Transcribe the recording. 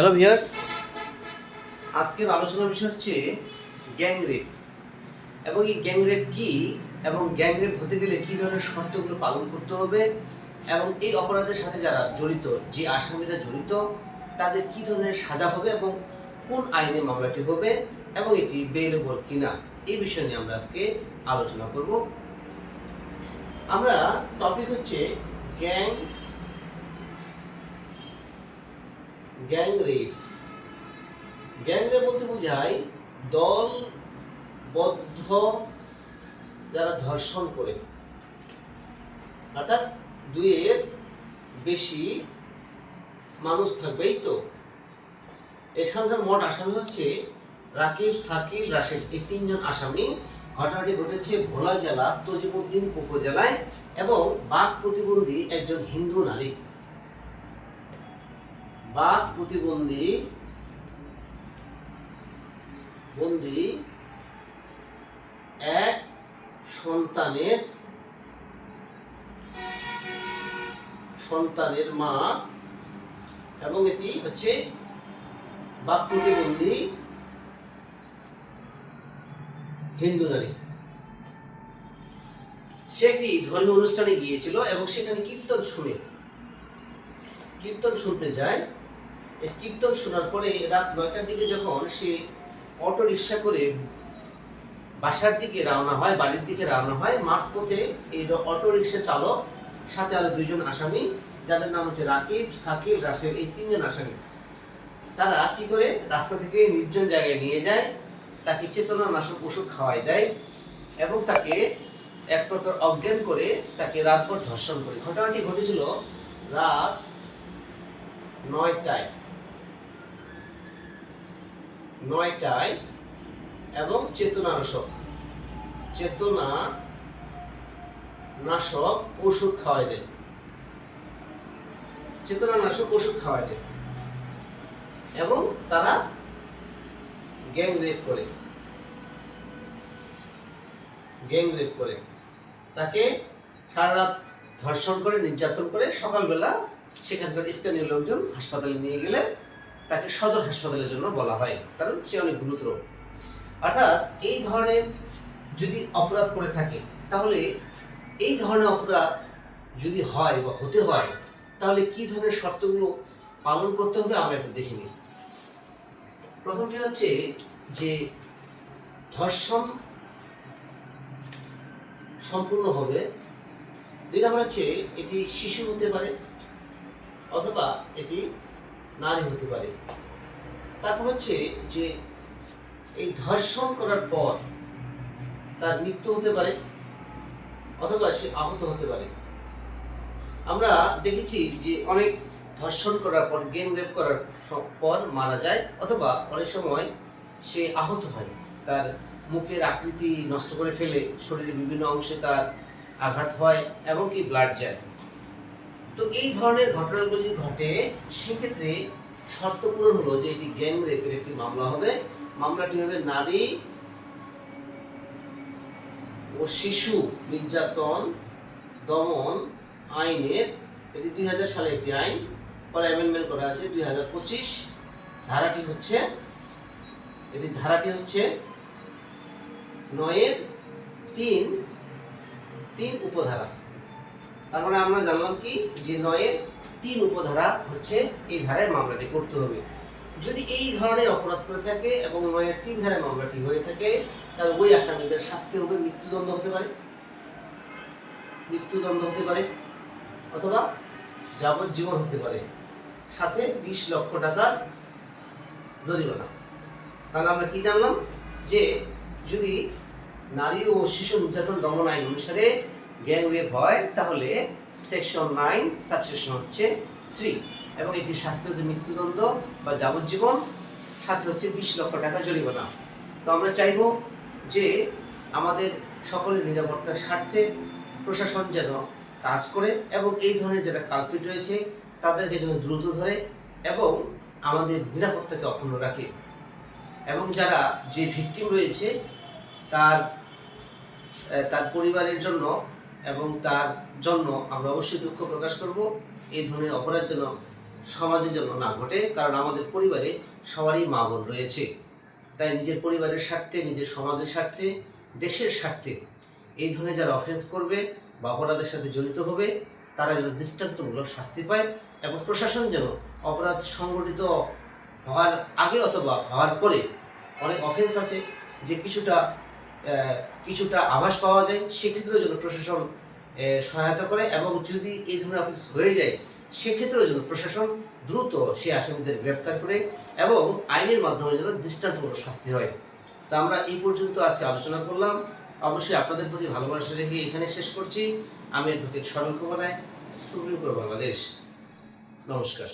Hello viewers, আজকের আলোচনার বিষয় হচ্ছে গ্যাংরেপ। এবং এই গ্যাংরেপ কি এবং গ্যাংরেপ হতে গেলে কী ধরনের শর্তগুলো পালন করতে হবে এবং এই অপরাধের সাথে যারা জড়িত, যে আসামিরা জড়িত, তাদের কী ধরনের সাজা হবে এবং কোন আইনে মামলাটি হবে এবং এটি বেইলেবল কিনা, এই বিষয় নিয়ে আমরা আজকে আলোচনা করব। আমরা টপিক হচ্ছে গ্যাংরেপ। গ্যাংরেপ বলতে বোঝায় দলবদ্ধ যারা ধর্ষণ করে, অর্থাৎ দুইয়ের বেশি মানুষ থাকবে। এই তো এখানকার মোট আসামি হচ্ছে রাকিব, শাকিল, রাশেদ, এই তিনজন আসামি। ঘটনাটি ঘটেছে ভোলা জেলা তজিমুদ্দিন উপজেলায় এবং বাক প্রতিবন্ধী একজন হিন্দু নারী, বাক প্রতিবন্ধী এক সন্তানের মা এবং এটি হচ্ছে বাক প্রতিবন্ধী হিন্দু নারী। সে একটি ধর্মীয় অনুষ্ঠানে গিয়েছিল এবং সেখানে কীর্তন শুনতে যায়। এই কীর্তন শোনার পরে রাত 9টার দিকে যখন সে অটো রিক্সা করে বাড়ির দিকে রওনা হয়, মাঝপথে এই অটো রিক্সা চালক সাথে আরো দুইজন আসামি, যাদের নাম হচ্ছে রাকিব, শাকিল, রাশেদ, এই তিনজন আসামি, তারা কি করে রাস্তা থেকে নির্জন জায়গায় নিয়ে যায়, তাকে চেতনানাশক ওষুধ খাওয়াই দেয় এবং তাকে এক প্রকার অজ্ঞান করে তাকে রাতভর ধর্ষণ করে। ঘটনাটি ঘটেছিল রাত 9টায় এবং চেতনানাশক ওষুধ খাওয়াই দেয়। এবং তারা গ্যাংরেপ করে তাকে সারা রাত ধর্ষণ করে, নির্যাতন করে। সকালবেলা সেখানকার স্থানীয় লোকজন হাসপাতালে নিয়ে গেলে তাকে সদর হাসপাতালের জন্য বলা হয়, কারণ সে অনেক গুরুতর। অর্থাৎ এই ধরনের যদি অপরাধ করে থাকে, তাহলে এই ধরনের অপরাধ যদি হয় বা হতে হয়, তাহলে কি ধরনের শর্তগুলো পালন করতে হবে আমরা একটু দেখে নিই। প্রথমটি হচ্ছে যে ধর্ষণ সম্পূর্ণ হবে। দুই নম্বর হচ্ছে এটি শিশু হতে পারে অথবা এটি নারী হতে পারে। তারপর হচ্ছে যে এই ধর্ষণ করার পর তার মৃত্যু হতে পারে অথবা সে আহত হতে পারে। আমরা দেখেছি যে অনেক ধর্ষণ করার পর, গ্যাংরেপ করার পর মারা যায় অথবা অনেক সময় সে আহত হয়, তার মুখের আকৃতি নষ্ট করে ফেলে, শরীরের বিভিন্ন অংশে তার আঘাত হয় এবং কি ব্লাড যায়। তো এই ধরনের ঘটনাগুলো যদি ঘটে, সেক্ষেত্রে শর্ত পূরণ হলো যে এটি গ্যাংরেপের একটি মামলা হবে। মামলাটি হবে নারী ও শিশু নির্যাতন দমন আইনের, এটি 2000 সালে একটি আইন, পরে অ্যামেন্ডমেন্ট করা আছে 2025। ধারাটি হচ্ছে 9(3) উপধারা। তার মানে আমরা জানলাম কি যে 9(3) উপধারা হচ্ছে এই ধারায় মামলাটি করতে হবে। যদি এই ধরনের অপরাধ করে থাকে এবং 9(3) ধারায় মামলাটি হয়ে থাকে, তাহলে ওই আসামিদের শাস্তি হবে মৃত্যুদণ্ড হতে পারে অথবা যাবজ্জীবন হতে পারে, সাথে 20 লক্ষ টাকার জরিমানা। তাহলে আমরা কি জানলাম যে যদি নারী ও শিশু নির্যাতন দমন আইন অনুসারে গ্যাংরেপ হয়, তাহলে সেকশন 9 সাবসেকশন হচ্ছে 3 এবং এটি শাস্তি হচ্ছে মৃত্যুদণ্ড বা যাবজ্জীবন, সাথে হচ্ছে 20 লক্ষ টাকা জরিমানা। তো আমরা চাইব যে আমাদের সকলের নিরাপত্তার স্বার্থে প্রশাসন যেন কাজ করে এবং এই ধরনের যারা কালপিট রয়েছে তাদেরকে যেন দ্রুত ধরে এবং আমাদের নিরাপত্তাকে অক্ষুণ্ণ রাখে। এবং যারা যে ভিকটিম রয়েছে তার পরিবারের জন্য এবং তার জন্য আমরা অবশ্যই দুঃখ প্রকাশ করব। এই ধরনের অপরাধ যেন সমাজে যেন না ঘটে, কারণ আমাদের পরিবারে সবারই মা বোন রয়েছে। তাই নিজের পরিবারের স্বার্থে, নিজের সমাজের স্বার্থে, দেশের স্বার্থে এই ধরনের যারা অফেন্স করবে বা অপরাধের সাথে জড়িত হবে তারা যেন দৃষ্টান্তমূলক শাস্তি পায়, এবং প্রশাসন যেন অপরাধ সংগঠিত হওয়ার আগে অথবা হওয়ার পরে, অনেক অফেন্স আছে যে কিছুটা আভাস পাওয়া যায়, সেক্ষেত্রেও যেন প্রশাসন সহায়তা করে, এবং যদি এই ধরনের অফেন্স হয়ে যায় সেক্ষেত্রেও যেন প্রশাসন দ্রুত সেই আসামিদের গ্রেপ্তার করে এবং আইনের মাধ্যমে যেন দৃষ্টান্তমূলক শাস্তি হয়। তো আমরা এই পর্যন্ত আজকে আলোচনা করলাম। অবশ্যই আপনাদের প্রতি ভালোবাসা রেখে এখানে শেষ করছি। আমি অ্যাডভোকেট সরল কুমার রায়, সুপ্রিম কোর্ট বাংলাদেশ। নমস্কার।